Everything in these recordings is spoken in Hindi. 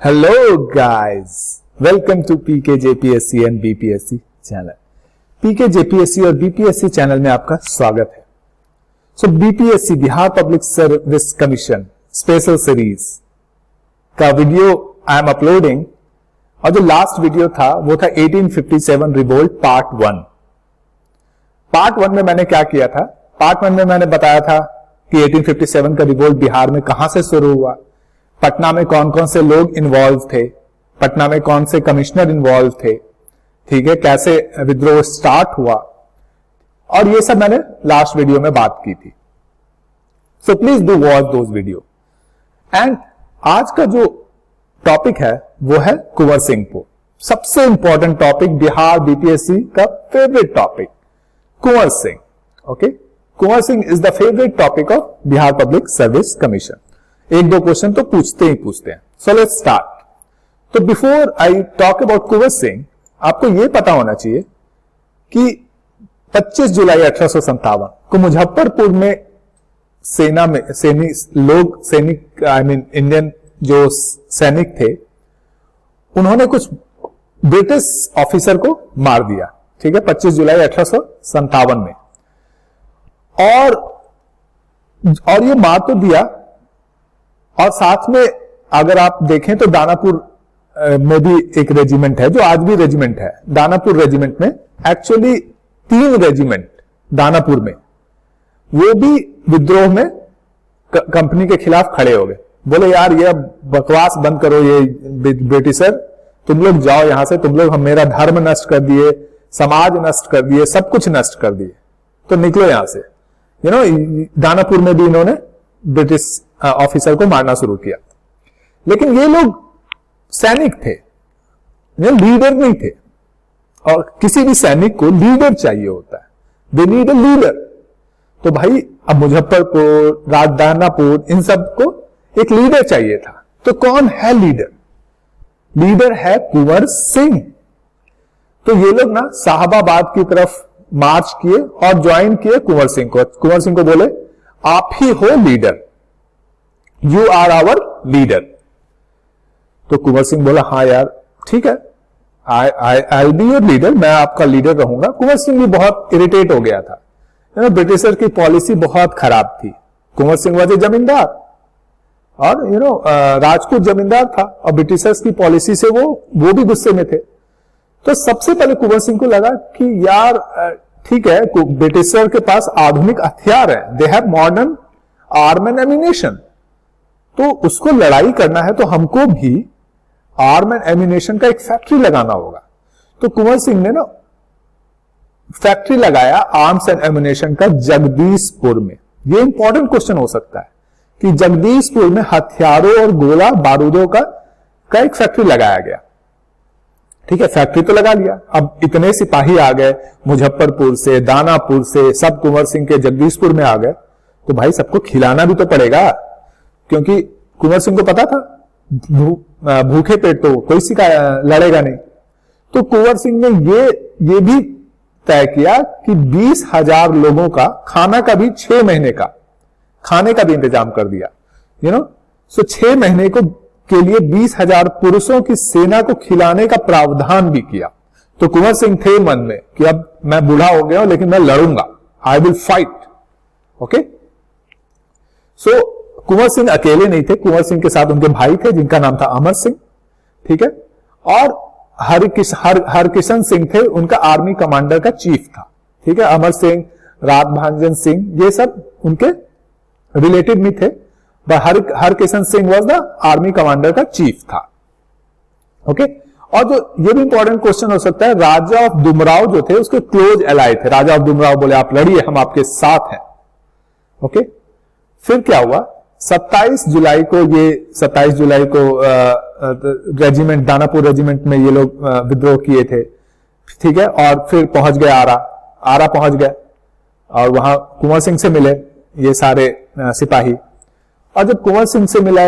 Hello guys, welcome to PKJPSC and BPSC channel. PKJPSC और BPSC चैनल में आपका स्वागत है। सो BPSC Bihar public service commission special series का वीडियो आई एम अपलोडिंग, और जो लास्ट वीडियो था वो था 1857 रिवोल्ट पार्ट 1। पार्ट 1 में मैंने क्या किया था? पार्ट 1 में मैंने बताया था कि 1857 का रिवोल्ट बिहार में कहां से शुरू हुआ, पटना में कौन कौन से लोग इन्वॉल्व थे, पटना में कौन से कमिश्नर इन्वॉल्व थे, ठीक है, कैसे विद्रोह स्टार्ट हुआ, और ये सब मैंने लास्ट वीडियो में बात की थी। So please do watch those video. And आज का जो टॉपिक है वो है कुंवर सिंह। सबसे इंपॉर्टेंट टॉपिक, बिहार बीपीएससी का favourite topic Kunwar Singh. Okay, Kunwar Singh is the favourite topic of Bihar public service commission. एक दो क्वेश्चन तो पूछते हैं। So let's start. तो before I talk about Kunwar Singh, आपको यह पता होना चाहिए कि 25 जुलाई 1857 को मुजफ्फरपुर में सेना में सैनिक इंडियन जो सैनिक थे, उन्होंने कुछ ब्रिटिश ऑफिसर को मार दिया। ठीक है, 25 जुलाई 1857 में। और ये मार तो दिया, और साथ में अगर आप देखें तो दानापुर में भी एक रेजिमेंट है जो आज भी रेजिमेंट है। दानापुर रेजिमेंट में एक्चुअली 3 रेजिमेंट दानापुर में, वो भी विद्रोह में कंपनी के खिलाफ खड़े हो गए। बोले यार ये बकवास बंद करो, ये ब्रिटिशर, तुम लोग जाओ यहां से, तुम लोग मेरा धर्म नष्ट कर दिए, समाज नष्ट कर दिए, सब कुछ नष्ट कर दिए, तो निकलो यहां से। दानापुर में भी इन्होंने ब्रिटिश ऑफिसर को मारना शुरू किया। लेकिन ये लोग सैनिक थे, ये लीडर नहीं थे, और किसी भी सैनिक को लीडर चाहिए होता है। They need a leader. तो भाई अब मुजफ्फरपुर, दानापुर, इन सबको एक लीडर चाहिए था। तो कौन है लीडर? लीडर है कुंवर सिंह। तो ये लोग ना साहबाबाद की तरफ मार्च किए और ज्वाइन किए कुंवर सिंह को। कुंवर सिंह को बोले आप ही हो leader, you are our leader. तो कुंवर सिंह बोला हाँ यार ठीक है, आई बी योर लीडर, मैं आपका लीडर रहूंगा। कुंवर सिंह भी बहुत इरिटेट हो गया था, ब्रिटिशर की पॉलिसी बहुत खराब थी। कुंवर सिंह वजह जमींदार, और राजपूत जमींदार था, और ब्रिटिशर्स की पॉलिसी से वो भी गुस्से में थे। तो सबसे पहले कुंवर सिंह को लगा कि यार ठीक है, ब्रिटिशर के पास आधुनिक हथियार है, they have modern arm and ammunition, तो उसको लड़ाई करना है तो हमको भी आर्म एंड एम्यूनेशन का एक फैक्ट्री लगाना होगा। तो कुंवर सिंह ने ना फैक्ट्री लगाया आर्म्स एंड एम्यूनेशन का जगदीशपुर में। ये इंपॉर्टेंट क्वेश्चन हो सकता है कि जगदीशपुर में हथियारों और गोला बारूदों का एक फैक्ट्री लगाया गया। ठीक है, फैक्ट्री तो लगा लिया। अब इतने सिपाही आ गए मुजफ्फरपुर से, दानापुर से, सब कुंवर सिंह के जगदीशपुर में आ गए, तो भाई सबको खिलाना भी तो पड़ेगा, क्योंकि कुंवर सिंह को पता था भूखे पेट तो कोई सिखा लड़ेगा नहीं। तो कुंवर सिंह ने ये भी तय किया कि 20,000 लोगों का खाना का भी 6 महीने का खाने का भी इंतजाम कर दिया। सो 6 महीने के लिए 20,000 पुरुषों की सेना को खिलाने का प्रावधान भी किया। तो कुंवर सिंह थे मन में कि अब मैं बूढ़ा हो गया हूं, लेकिन मैं लड़ूंगा, आई विल फाइट। ओके, सो कुंवर सिंह अकेले नहीं थे, कुंवर सिंह के साथ उनके भाई थे जिनका नाम था अमर सिंह। ठीक है, और हरकिशन सिंह थे, उनका आर्मी कमांडर का चीफ था। ठीक है, अमर सिंह, राजभांजन सिंह, ये सब उनके रिलेटिव में थे। Harkishan Singh was the army commander का चीफ था। ओके, और जो ये भी इंपॉर्टेंट क्वेश्चन हो सकता है, राजा ऑफ दुमराव जो थे उसके क्लोज एलाई थे। राजा ऑफ दुमराव बोले आप लड़िए, हम आपके साथ हैं। ओके, फिर क्या हुआ? 27 जुलाई को रेजिमेंट, दानापुर रेजिमेंट में ये लोग विद्रोह किए थे। ठीक है, और फिर पहुंच गए आरा पहुंच गए, और वहां कुंवर सिंह से मिले ये सारे सिपाही। और जब कुंवर सिंह से मिले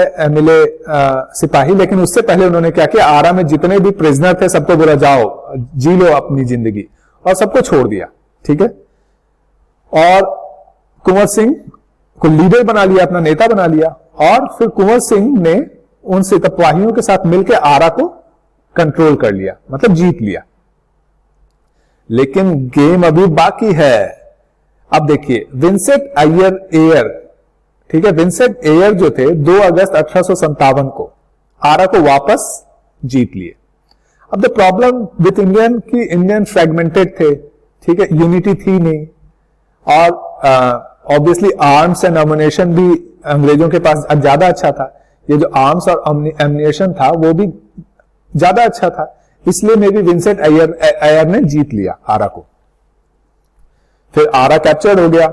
सिपाही, लेकिन उससे पहले उन्होंने क्या किया, आरा में जितने भी प्रिजनर थे सबको बोला जाओ जी लो अपनी जिंदगी, और सबको छोड़ दिया। ठीक है, और कुंवर सिंह को लीडर बना लिया, अपना नेता बना लिया। और फिर कुंवर सिंह ने उन सिपाहियों के साथ मिलकर आरा को कंट्रोल कर लिया, मतलब जीत लिया। लेकिन गेम अभी बाकी है। अब देखिए विंसेंट एयर, ठीक है, विंसेंट एयर जो थे 2 अगस्त 1857 को आरा को वापस जीत लिए। अब द प्रॉब्लम विथ इंडियन की इंडियन फ्रेगमेंटेड थे, ठीक है, यूनिटी थी नहीं, और ऑब्वियसली आर्म्स एंड एमुनेशन भी अंग्रेजों के पास ज्यादा अच्छा था। ये जो आर्म्स और एमुनेशन था वो भी ज्यादा अच्छा था, इसलिए मे बी विंसेंट एयर ने जीत लिया आरा को। फिर आरा कैप्चर हो गया।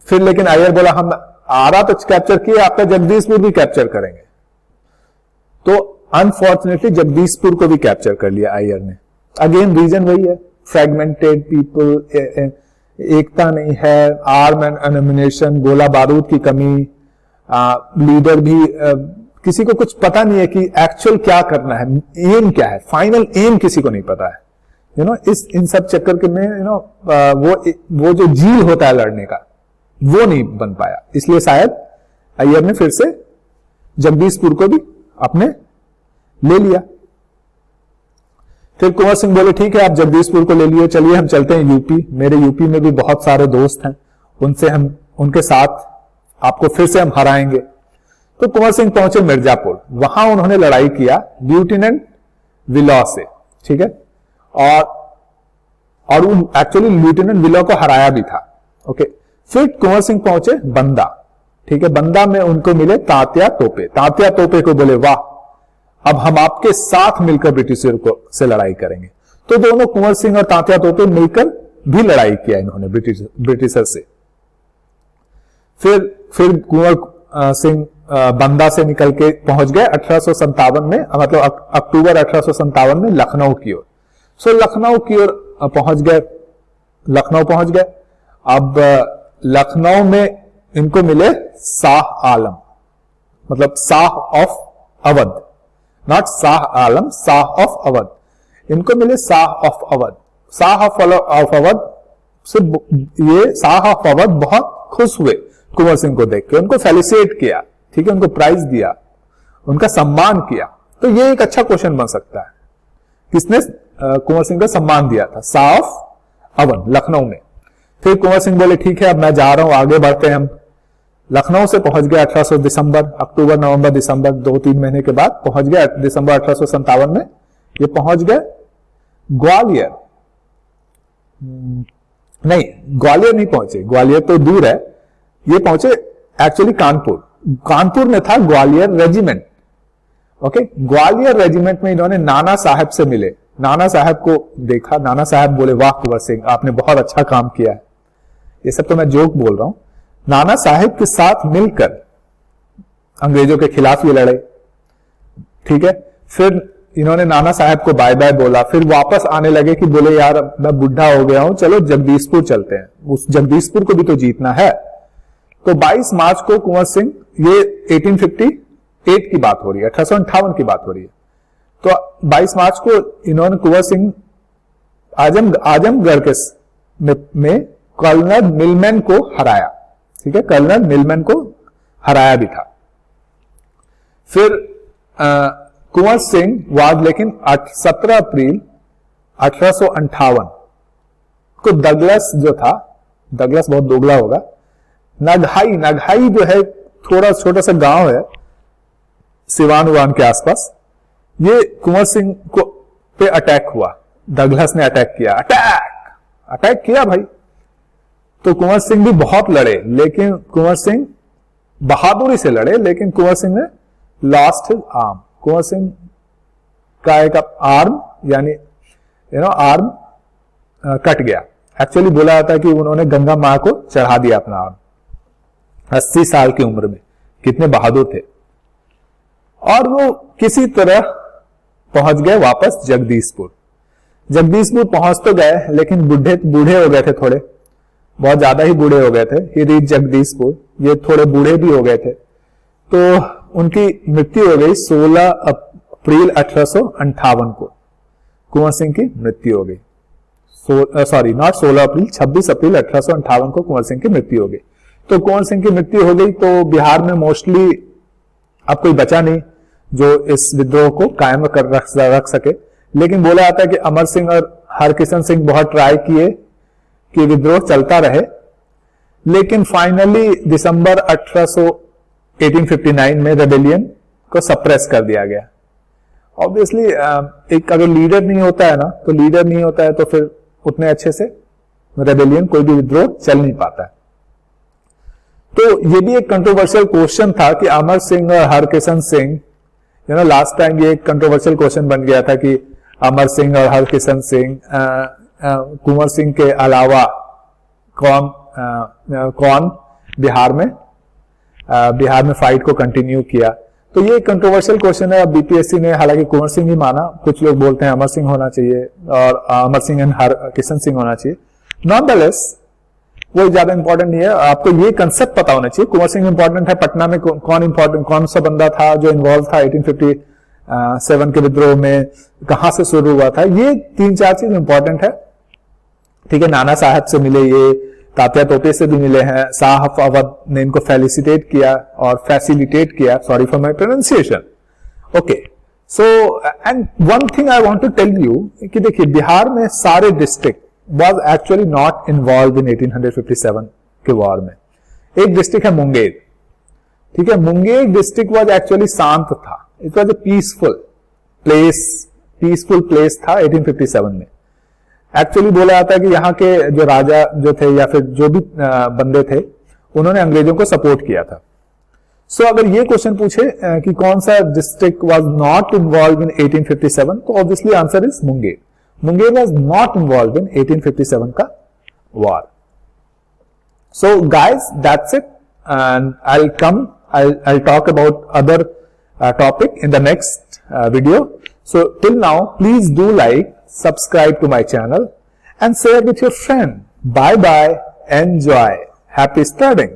फिर लेकिन अय्यर बोला हम आरा तो कैप्चर किए, आपका जगदीशपुर भी कैप्चर करेंगे। तो अनफॉर्चुनेटली जगदीशपुर को भी कैप्चर कर लिया अय्यर ने। अगेन रीजन वही है, फ्रेगमेंटेड पीपल, एकता नहीं है, आर्म एंड एमुनेशन, गोला बारूद की कमी, लीडर भी किसी को कुछ पता नहीं है कि एक्चुअल क्या करना है, एम क्या है, फाइनल एम किसी को नहीं पता है। इन सब चक्कर के में वो जो जील होता है लड़ने का वो नहीं बन पाया, इसलिए शायद अय्यर ने फिर से जगदीशपुर को भी अपने ले लिया। फिर कुंवर सिंह बोले ठीक है आप जगदीशपुर को ले लिए, चलिए हम चलते हैं यूपी, मेरे यूपी में भी बहुत सारे दोस्त हैं, उनके साथ आपको फिर से हम हराएंगे। तो कुंवर सिंह पहुंचे मिर्जापुर, वहां उन्होंने लड़ाई किया लेफ्टिनेंट विलॉ से, ठीक है, और एक्चुअली लेफ्टिनेंट विलॉ को हराया भी था। ओके, फिर कुंवर सिंह पहुंचे बंदा, ठीक है, बंदा में उनको मिले तात्या तोपे। तात्या तोपे को बोले वाह, अब हम आपके साथ मिलकर ब्रिटिशर को से लड़ाई करेंगे। तो दोनों कुंवर सिंह और तात्या तोपे मिलकर भी लड़ाई किया इन्होंने ब्रिटिशर से। फिर कुंवर सिंह बंदा से निकल के पहुंच गए 1857 में, मतलब अक्टूबर 1857 में लखनऊ की ओर। सो लखनऊ की ओर पहुंच गए। अब लखनऊ में इनको मिले शाह आलम, मतलब Shah of Awadh, not Shah Alam, Shah of Awadh. इनको मिले शाह ऑफ अवध। शाह ऑफ अवध से ये शाह ऑफ अवध बहुत खुश हुए कुंवर सिंह को देख के, उनको फेलिसिएट किया, ठीक है, उनको प्राइज दिया, उनका सम्मान किया। तो ये एक अच्छा क्वेश्चन बन सकता है, किसने कुंवर सिंह को सम्मान दिया था? शाह ऑफ अवध, लखनऊ में। फिर कुंवर सिंह बोले ठीक है अब मैं जा रहा हूं, आगे बढ़ते हैं हम। लखनऊ से पहुंच गए 1800 दिसंबर, अक्टूबर नवंबर दिसंबर 2-3 महीने के बाद पहुंच गए दिसंबर 1857 में ये पहुंच गए ग्वालियर। नहीं, ग्वालियर नहीं पहुंचे, ग्वालियर तो दूर है, ये पहुंचे एक्चुअली कानपुर में था Gwalior regiment. Okay, Gwalior regiment में इन्होंने नाना साहब से मिले, नाना साहब को देखा, नाना साहब बोले वाह कुंवर सिंह आपने बहुत अच्छा काम किया है। ये सब तो मैं जोक बोल रहा हूं। नाना साहब के साथ मिलकर अंग्रेजों के खिलाफ ये लड़े, ठीक है। फिर इन्होंने नाना साहब को बाय बाय बोला, फिर वापस आने लगे कि बोले यार मैं बुढ़ा हो गया हूं, चलो जगदीशपुर चलते हैं, उस जगदीशपुर को भी तो जीतना है। तो 22 मार्च को कुंवर सिंह, ये 1858 की बात हो रही है, 1858 की बात हो रही है। तो 22 मार्च को इन्होंने कुंवर सिंह आजमगढ़ के में कर्नल मिलमैन को हराया, ठीक है, कर्नल मिलमैन को हराया भी था। फिर कुंवर सिंह वाद लेकिन 17 अप्रैल 1858 को डगलस जो था, डगलस बहुत दोगला होगा, नगहाई जो है थोड़ा छोटा सा गांव है सिवान उवान के आसपास, ये कुंवर सिंह को पे अटैक हुआ, डगलस ने अटैक किया भाई। तो कुंवर सिंह भी बहुत लड़े, लेकिन कुंवर सिंह बहादुरी से लड़े, लेकिन कुंवर सिंह ने lost his arm. Kunwar Singh का एक आर्म यानी आर्म कट गया। एक्चुअली बोला जाता है कि उन्होंने गंगा मां को चढ़ा दिया अपना आर्म 80 साल की उम्र में, कितने बहादुर थे। और वो किसी तरह पहुंच गए वापस जगदीशपुर पहुंच तो गए, लेकिन बूढ़े हो गए थे, थोड़े बहुत ज्यादा ही बूढ़े हो गए थे। ही रीच जगदीशपुर, ये थोड़े बूढ़े भी हो गए थे, तो उनकी मृत्यु हो गई 16 अप्रैल 1858 को कुंवर सिंह की मृत्यु हो गई। सॉरी, नॉट 16 अप्रैल, 26 अप्रैल 1858 को कुंवर सिंह की मृत्यु हो गई। तो कुंवर सिंह की मृत्यु हो गई तो बिहार में मोस्टली अब कोई बचा नहीं जो इस विद्रोह को कायम कर रख सके। लेकिन बोला जाता है कि अमर सिंह और हरकिशन सिंह बहुत ट्राई किए कि विद्रोह चलता रहे, लेकिन फाइनली दिसंबर 1859 में रेबेलियन को सप्रेस कर दिया गया। ऑब्वियसली एक अगर लीडर नहीं होता है ना, तो लीडर नहीं होता है तो फिर उतने अच्छे से रेबेलियन कोई भी विद्रोह चल नहीं पाता है। तो ये भी एक कंट्रोवर्शियल क्वेश्चन था कि अमर सिंह और हरकिशन सिंह, लास्ट टाइम ये एक कंट्रोवर्शियल क्वेश्चन बन गया था कि अमर सिंह और हरकिशन सिंह, कुंवर सिंह के अलावा कौन बिहार में फाइट को कंटिन्यू किया। तो ये कंट्रोवर्शियल क्वेश्चन है। अब बीपीएससी ने हालांकि कुंवर सिंह ही माना, कुछ लोग बोलते हैं अमर सिंह होना चाहिए और अमर सिंह एंड हरकिशन सिंह होना चाहिए। नॉनदलेस वो ज्यादा इंपॉर्टेंट नहीं है, आपको ये कंसेप्ट पता होना चाहिए। कुंवर सिंह इंपॉर्टेंट है, पटना में कौन सा बंदा था जो इन्वॉल्व था 1857 के विद्रोह में, कहां से शुरू हुआ था, ये 3-4 चीज इंपॉर्टेंट है। ठीक है, नाना साहब से मिले, ये तात्या टोपे से भी मिले हैं, शाह अवध ने इनको फैसिलिटेट किया, sorry for my pronunciation. Okay, so and one thing I want to tell you कि देखिए बिहार में सारे district was actually not involved in 1857 के वॉर में। एक डिस्ट्रिक्ट है मुंगेर, ठीक है, मुंगेर डिस्ट्रिक्ट was actually शांत था, it was a peaceful place था 1857 में। एक्चुअली बोला जाता है कि यहाँ के जो राजा जो थे या फिर जो भी बंदे थे, उन्होंने अंग्रेजों को सपोर्ट किया था। सो अगर ये क्वेश्चन पूछे कि कौन सा district was not involved in 1857, तो obviously answer is Munger. Munger was not involved in 1857 का war. So guys, that's it, and I'll talk about other topic in the next video. So till now, please do like, subscribe to my channel and share with your friend. Bye bye, enjoy, happy studying.